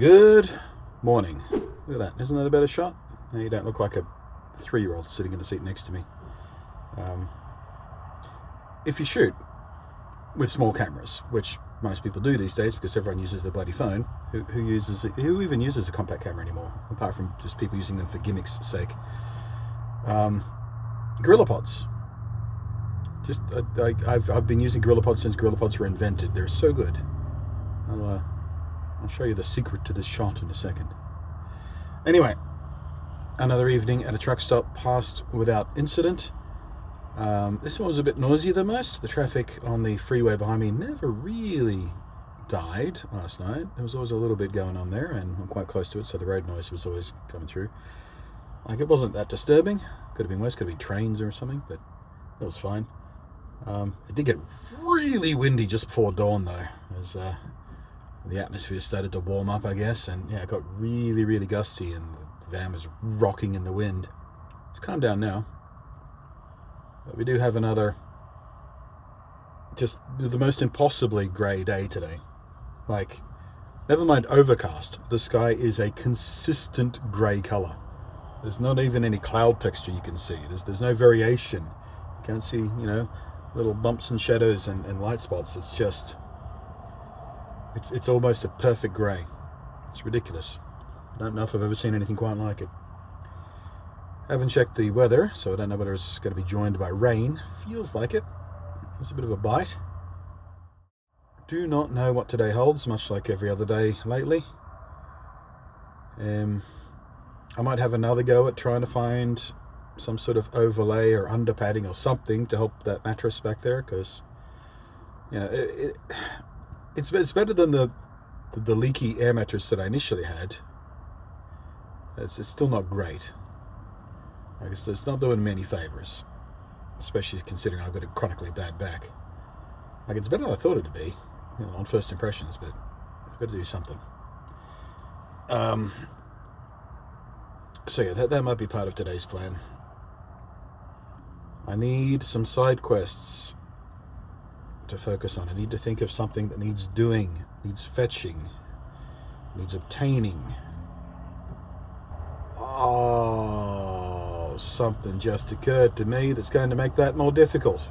Good morning. Look at that. Isn't that a better shot? Now you don't look like a 3-year-old sitting in the seat next to me. If you shoot with small cameras, which most people do these days because everyone uses their bloody phone, who even uses a compact camera anymore, apart from just people using them for gimmicks' sake. GorillaPods. I've been using GorillaPods since GorillaPods were invented. They're so good. I'll show you the secret to this shot in a second. Anyway, another evening at a truck stop passed without incident. This one was a bit noisy than most. The traffic on the freeway behind me never really died last night. There was always a little bit going on there, and I'm quite close to it, so the road noise was always coming through. Like, it wasn't that disturbing. Could have been worse, could have been trains or something, but it was fine. It did get really windy just before dawn, though, as the atmosphere started to warm up, I guess, and yeah, it got really, really gusty, and the van was rocking in the wind. It's calmed down now, but we do have another, just the most impossibly grey day today. Like, never mind overcast, the sky is a consistent grey colour. There's not even any cloud texture you can see. There's no variation. You can't see, little bumps and shadows and light spots. It's just, it's almost a perfect grey. It's ridiculous. I don't know if I've ever seen anything quite like it. Haven't checked the weather, so I don't know whether it's going to be joined by rain. Feels like it. It's a bit of a bite. Do not know what today holds, much like every other day lately. I might have another go at trying to find some sort of overlay or under padding or something to help that mattress back there, because it's better than the leaky air mattress that I initially had. It's still not great. I guess it's not doing me any favours, especially considering I've got a chronically bad back. Like, it's better than I thought it would be, on first impressions, but I've got to do something. So yeah, that might be part of today's plan. I need some side quests to focus on. I need to think of something that needs doing, needs fetching, needs obtaining. Oh, something just occurred to me that's going to make that more difficult.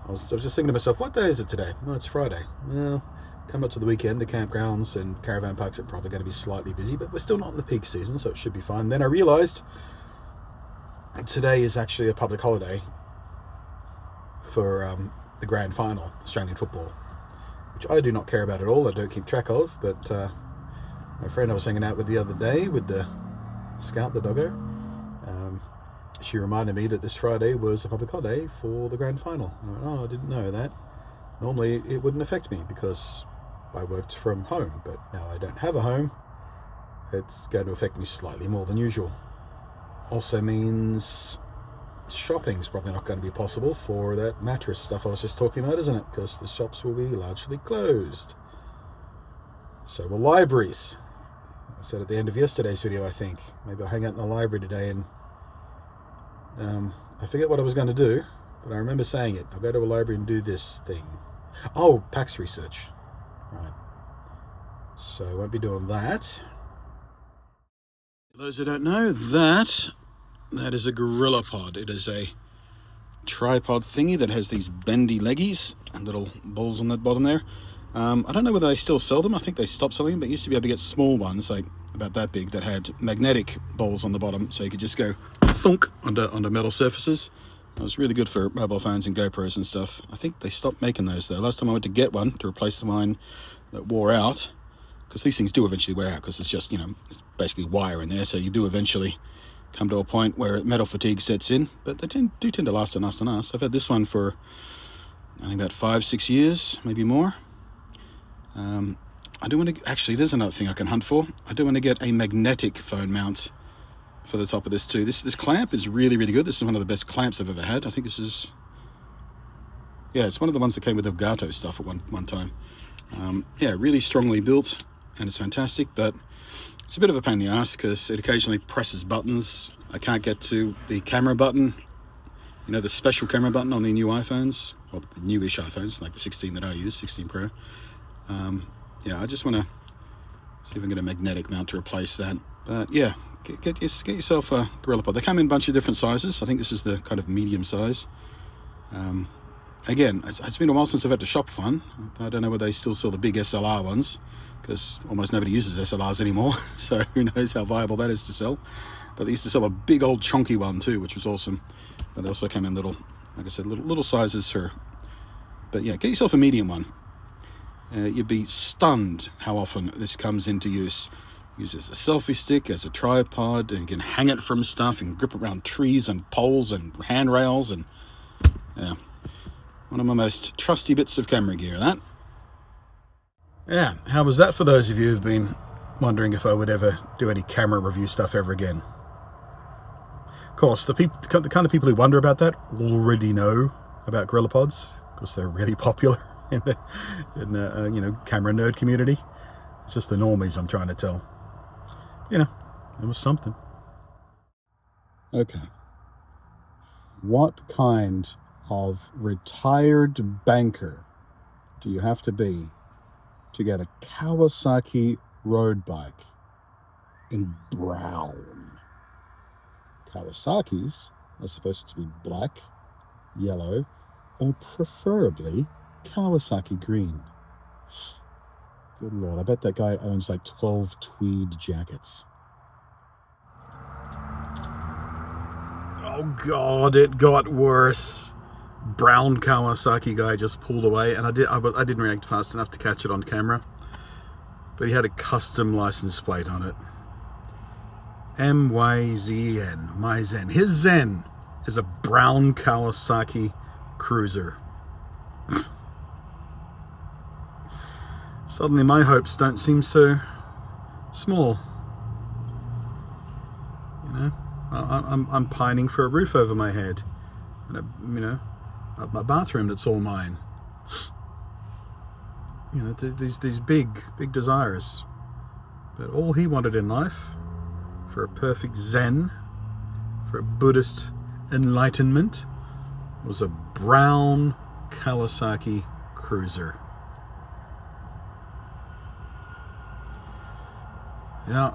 I was just thinking to myself, what day is it today? Well, it's Friday. Well, come up to the weekend, the campgrounds and caravan parks are probably going to be slightly busy, but we're still not in the peak season, so it should be fine. Then I realised today is actually a public holiday for the grand final, Australian football, which I do not care about at all. I don't keep track of, but my friend I was hanging out with the other day with the Scout, the doggo, she reminded me that this Friday was a public holiday for the grand final. I went, I didn't know that. Normally it wouldn't affect me because I worked from home, but now I don't have a home. It's going to affect me slightly more than usual. Also means shopping's probably not going to be possible for that mattress stuff I was just talking about, isn't it? Because the shops will be largely closed. So will libraries. I said at the end of yesterday's video, I think. Maybe I'll hang out in the library today and I forget what I was going to do, but I remember saying it. I'll go to a library and do this thing. Oh, PAX research. Right. So I won't be doing that. For those who don't know, that is a GorillaPod. It is a tripod thingy that has these bendy leggies and little balls on that bottom there. I don't know whether they still sell them. I think they stopped selling them, but you used to be able to get small ones, like about that big, that had magnetic balls on the bottom, so you could just go thunk onto metal surfaces. It was really good for mobile phones and GoPros and stuff. I think they stopped making those, though. Last time I went to get one to replace the one that wore out, because these things do eventually wear out, because it's just, it's basically wire in there, so you do eventually come to a point where metal fatigue sets in, but they do tend to last and last and last. I've had this one for, I think, about 5-6 years, maybe more. I do want to, actually, there's another thing I can hunt for. I do want to get a magnetic phone mount for the top of this too. This clamp is really, really good. This is one of the best clamps I've ever had. I think this is, it's one of the ones that came with Elgato stuff at one time. Really strongly built, and it's fantastic, but it's a bit of a pain in the ass because it occasionally presses buttons. I can't get to the camera button, the special camera button on the new iPhones, or the newish iPhones, like the 16 that I use, 16 Pro. I just want to See if I can get a magnetic mount to replace that. But yeah, get yourself a GorillaPod. They come in a bunch of different sizes. I think this is the kind of medium size. Again, it's been a while since I've had to shop for one. I don't know whether they still sell the big SLR ones, because almost nobody uses SLRs anymore, so who knows how viable that is to sell. But they used to sell a big old chunky one too, which was awesome. But they also came in little, like I said, little sizes for... But yeah, get yourself a medium one. You'd be stunned how often this comes into use. Use as a selfie stick, as a tripod, and you can hang it from stuff and grip it around trees and poles and handrails, and yeah, one of my most trusty bits of camera gear, that. Yeah, how was that for those of you who've been wondering if I would ever do any camera review stuff ever again? Of course, the kind of people who wonder about that already know about GorillaPods, because they're really popular in the you know, camera nerd community. It's just the normies I'm trying to tell. You know, it was something. Okay. What kind of retired banker do you have to be to get a Kawasaki road bike in brown? Kawasaki's are supposed to be black, yellow, or preferably Kawasaki green. Good Lord, I bet that guy owns like 12 tweed jackets. Oh God, it got worse. Brown Kawasaki guy just pulled away, and I didn't react fast enough to catch it on camera. But he had a custom license plate on it. MYZN, my Zen. His Zen is a brown Kawasaki Cruiser. Suddenly my hopes don't seem so small. You know, I'm pining for a roof over my head, and a bathroom that's all mine. You know, these big desires. But all he wanted in life, for a perfect Zen, for a Buddhist enlightenment, was a brown Kawasaki Cruiser. Yeah.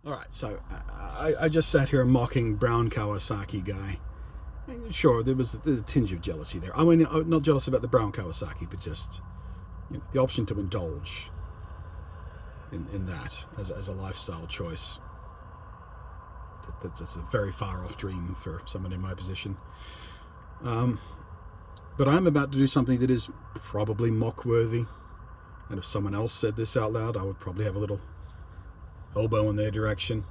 All right, so I just sat here mocking brown Kawasaki guy. And sure, there was a tinge of jealousy there. I mean, I'm not jealous about the brown Kawasaki, but just, you know, the option to indulge in that as a lifestyle choice. That's a very far off dream for someone in my position. But I'm about to do something that is probably mock-worthy. And if someone else said this out loud, I would probably have a little elbow in their direction.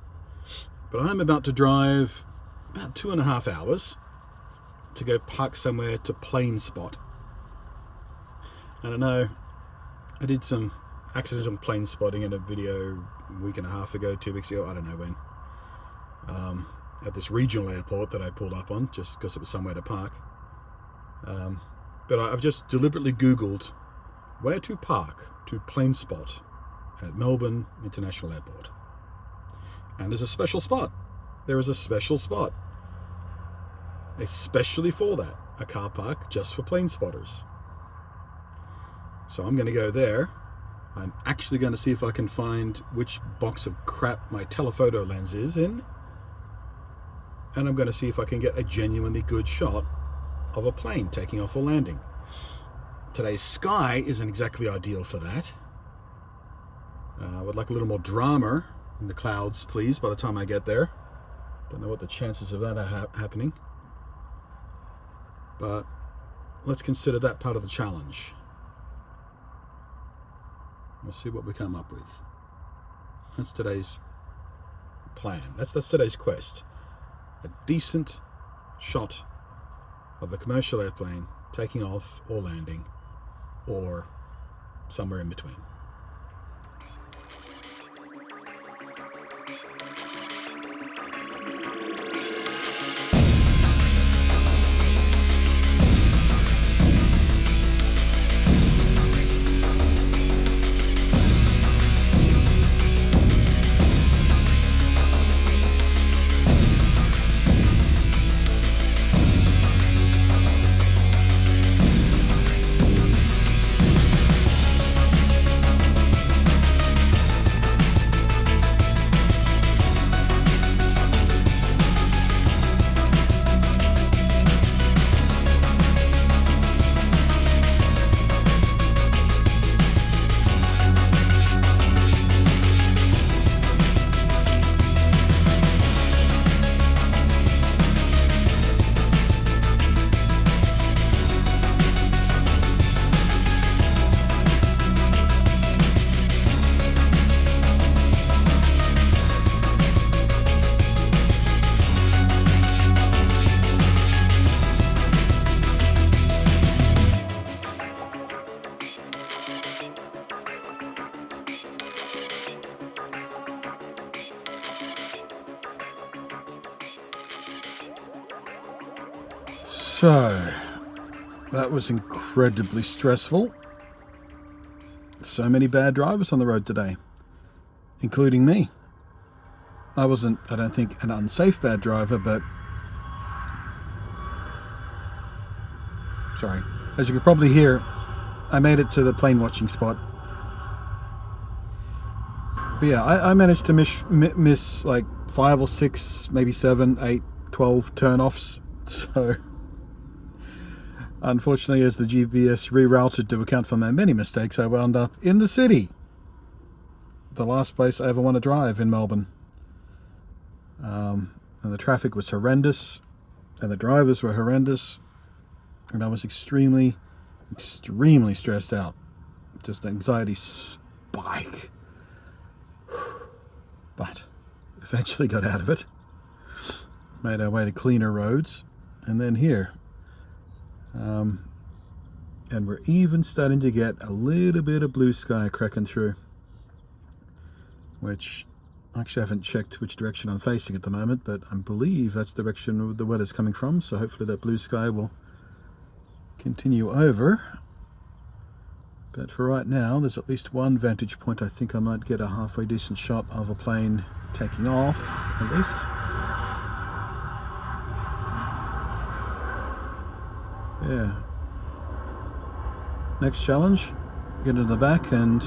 But I'm about to drive about 2.5 hours to go park somewhere to Planespot. And I know I did some accidental plane spotting in a video a week and a half ago, 2 weeks ago, I don't know when, at this regional airport that I pulled up on just because it was somewhere to park. But I've just deliberately Googled where to park to Planespot at Melbourne International Airport. And there's a special spot. There is a special spot. Especially for that. A car park just for plane spotters. So I'm going to go there. I'm actually going to see if I can find which box of crap my telephoto lens is in. And I'm going to see if I can get a genuinely good shot of a plane taking off or landing. Today's sky isn't exactly ideal for that. I would like a little more drama in the clouds, please, by the time I get there. Don't know what the chances of that are happening. But let's consider that part of the challenge. We'll see what we come up with. That's today's plan. That's today's quest. A decent shot of a commercial airplane taking off or landing, or somewhere in between. So, that was incredibly stressful. So many bad drivers on the road today, including me. I wasn't, I don't think, an unsafe bad driver, but... Sorry. As you could probably hear, I made it to the plane watching spot. But yeah, I managed to miss like 5 or 6, maybe 7, 8, 12 turn-offs. So, unfortunately, as the GPS rerouted to account for my many mistakes, I wound up in the city. The last place I ever want to drive in Melbourne. And the traffic was horrendous, and the drivers were horrendous, and I was extremely stressed out. Just anxiety spike. But eventually got out of it. Made our way to cleaner roads, and then here. And we're even starting to get a little bit of blue sky cracking through. Which, actually I haven't checked which direction I'm facing at the moment, but I believe that's the direction the weather's coming from, so hopefully that blue sky will continue over. But for right now, there's at least one vantage point I think I might get a halfway decent shot of a plane taking off, at least. Yeah. Next challenge, get into the back and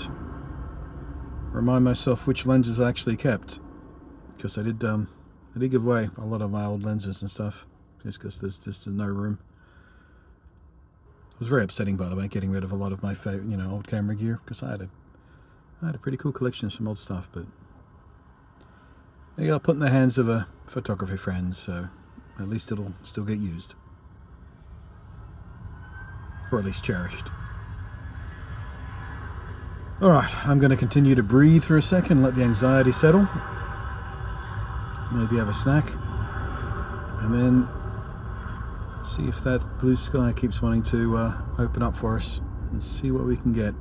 remind myself which lenses I actually kept. Because I did give away a lot of my old lenses and stuff, just because there's just no room. It was very upsetting, by the way, getting rid of a lot of my favorite, old camera gear, because I had a pretty cool collection of some old stuff, but they got put in the hands of a photography friend, so at least it'll still get used, or at least cherished. All right, I'm going to continue to breathe for a second, let the anxiety settle, maybe have a snack, and then see if that blue sky keeps wanting to open up for us and see what we can get.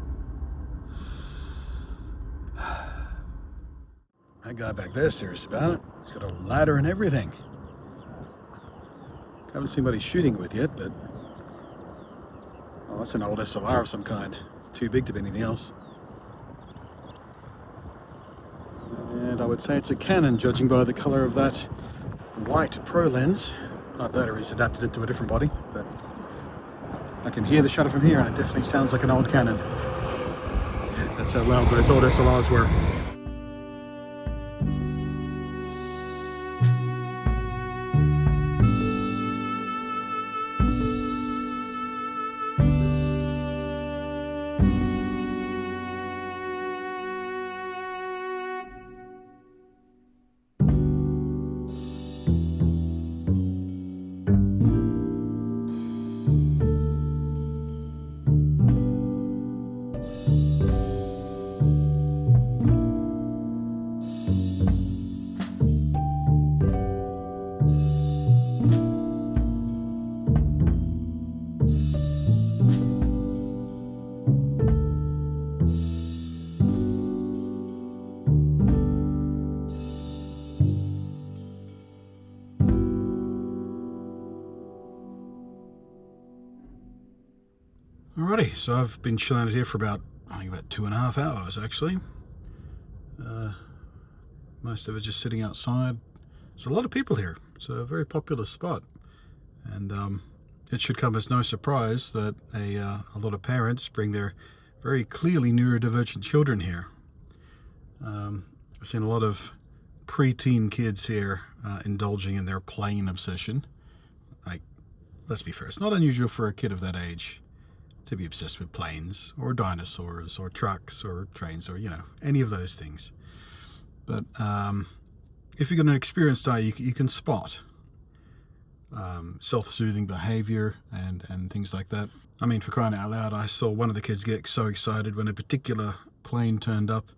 That guy back there is serious about it. He's got a ladder and everything. Haven't seen what he's shooting with yet, but... Oh, that's an old SLR of some kind. It's too big to be anything else. And I would say it's a Canon, judging by the colour of that white Pro lens. Not that, or he's adapted it to a different body, but I can hear the shutter from here, and it definitely sounds like an old Canon. That's how loud those old SLRs were. Alrighty, so I've been chilling out here for about 2.5 hours actually. Most of it just sitting outside. There's a lot of people here. It's a very popular spot, and it should come as no surprise that a lot of parents bring their very clearly neurodivergent children here. I've seen a lot of preteen kids here indulging in their plane obsession. Like, let's be fair, it's not unusual for a kid of that age to be obsessed with planes or dinosaurs or trucks or trains or any of those things. But if you've got an experienced eye, you can spot self-soothing behavior and things like that. I mean, for crying out loud, I saw one of the kids get so excited when a particular plane turned up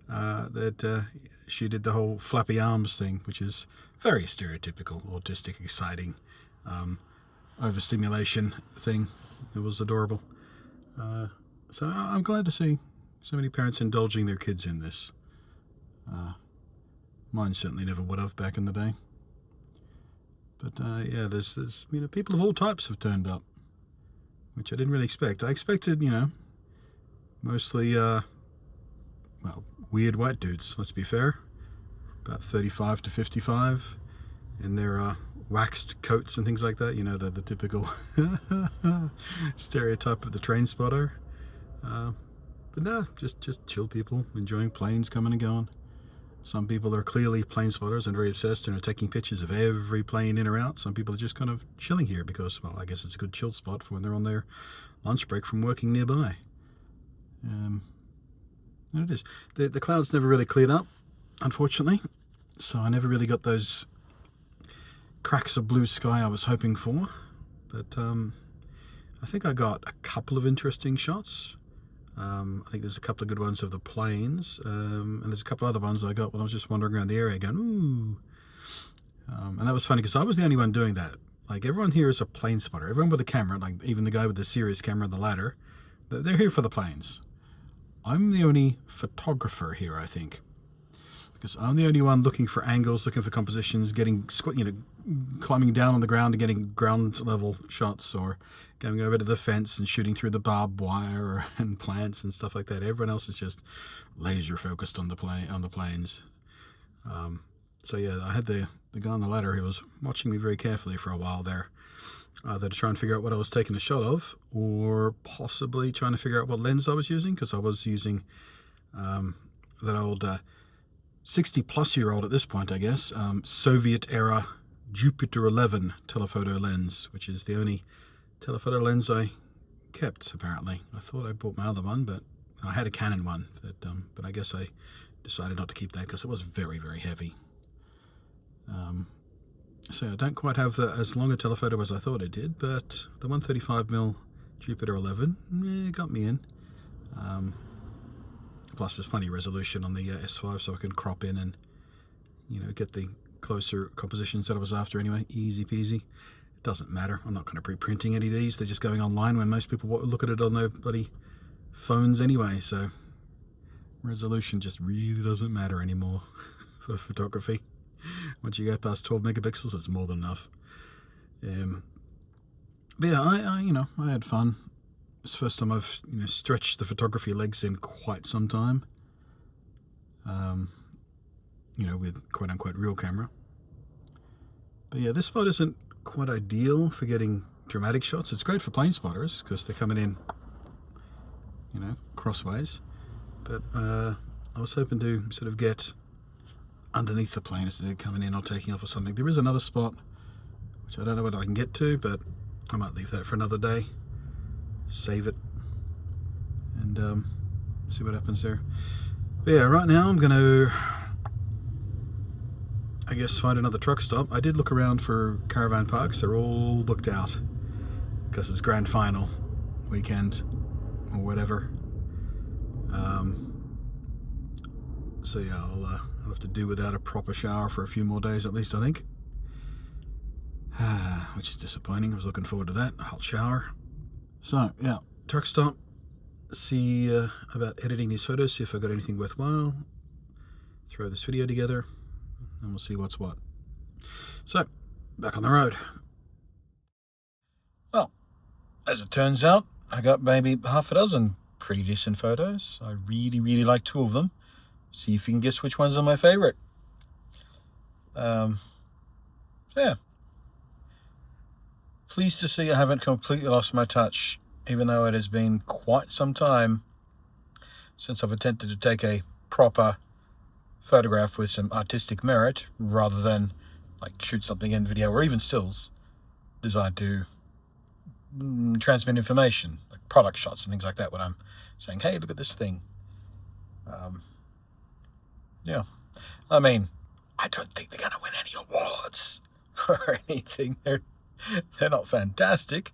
that she did the whole flappy arms thing, which is very stereotypical, autistic, exciting, overstimulation thing. It was adorable. So I'm glad to see so many parents indulging their kids in this. Mine certainly never would have back in the day. But yeah, there's people of all types have turned up, which I didn't really expect. I expected, mostly weird white dudes. Let's be fair, about 35 to 55, in their waxed coats and things like that. The typical stereotype of the train spotter. But no, just chill people enjoying planes coming and going. Some people are clearly plane spotters and very obsessed and are taking pictures of every plane in or out. Some people are just kind of chilling here because, well, I guess it's a good chill spot for when they're on their lunch break from working nearby. There it is. The clouds never really cleared up, unfortunately, so I never really got those cracks of blue sky I was hoping for. But I think I got a couple of interesting shots. I think there's a couple of good ones of the planes, and there's a couple other ones that I got when I was just wandering around the area going, ooh. And that was funny because I was the only one doing that. Like, everyone here is a plane spotter. Everyone with a camera, like even the guy with the serious camera on the ladder, they're here for the planes. I'm the only photographer here, I think, because I'm the only one looking for angles, looking for compositions, climbing down on the ground and getting ground level shots, or going over to the fence and shooting through the barbed wire and plants and stuff like that. Everyone else is just laser focused on the planes. So yeah, I had the guy on the ladder who was watching me very carefully for a while there, either to try and figure out what I was taking a shot of, or possibly trying to figure out what lens I was using, because I was using that old 60-plus-year-old at this point, I guess, Soviet-era Jupiter 11 telephoto lens, which is the only telephoto lens I kept, apparently. I thought I bought my other one, but I had a Canon one, but I guess I decided not to keep that because it was very, very heavy. So I don't quite have as long a telephoto as I thought it did, but the 135mm Jupiter 11 got me in. Plus there's plenty of resolution on the S5, so I can crop in and get the closer compositions that I was after anyway. Easy peasy. It doesn't matter. I'm not going to pre-printing any of these. They're just going online when most people look at it on their bloody phones anyway, so resolution just really doesn't matter anymore for photography. Once you go past 12 megapixels, it's more than enough. But yeah, I had fun. It's the first time I've stretched the photography legs in quite some time. With quote unquote real camera. But yeah, this spot isn't quite ideal for getting dramatic shots. It's great for plane spotters because they're coming in, crossways. But I was hoping to sort of get underneath the plane as they're coming in or taking off or something. There is another spot which I don't know whether I can get to, but I might leave that for another day. Save it and see what happens there. But yeah, right now I'm going to, I guess, find another truck stop. I did look around for caravan parks. They're all booked out because it's grand final weekend or whatever. So yeah, I'll have to do without a proper shower for a few more days at least, I think. Which is disappointing. I was looking forward to that, a hot shower. So yeah, truck stop. See about editing these photos, see if I got anything worthwhile. Throw this video together, and we'll see what's what. So, back on the road. Well, as it turns out, I got maybe half a dozen pretty decent photos. I really, really like two of them. See if you can guess which ones are my favorite. Yeah. Pleased to see I haven't completely lost my touch, even though it has been quite some time since I've attempted to take a proper photograph with some artistic merit, rather than like shoot something in video or even stills designed to transmit information, like product shots and things like that, when I'm saying, hey, look at this thing. Yeah, I mean, I don't think they're going to win any awards or anything. They're not fantastic,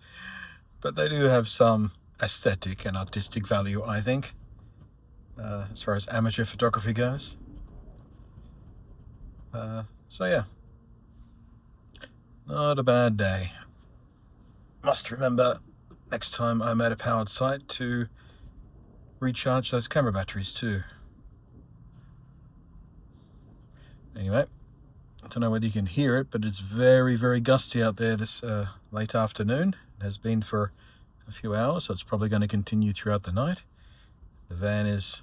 but they do have some aesthetic and artistic value, I think, as far as amateur photography goes. So yeah, not a bad day. Must remember next time I'm at a powered site to recharge those camera batteries too. Anyway, I don't know whether you can hear it, but it's very, very gusty out there this late afternoon. It has been for a few hours, so it's probably going to continue throughout the night. The van is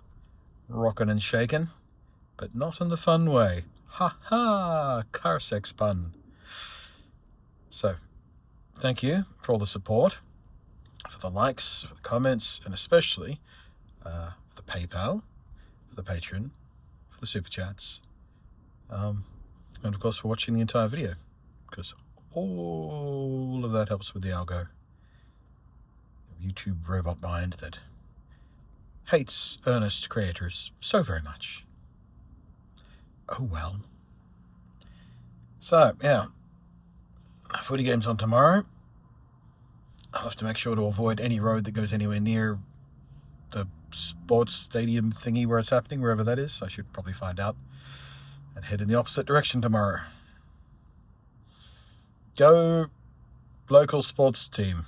rocking and shaking, but not in the fun way. Ha ha! Car sex pun. So, thank you for all the support, for the likes, for the comments, and especially for the PayPal, for the Patreon, for the Super Chats, and of course for watching the entire video, because all of that helps with the algo. The YouTube robot mind that hates earnest creators so very much. Oh well. So, yeah. Footy game's on tomorrow. I'll have to make sure to avoid any road that goes anywhere near the sports stadium thingy where it's happening, wherever that is. I should probably find out and head in the opposite direction tomorrow. Go local sports team.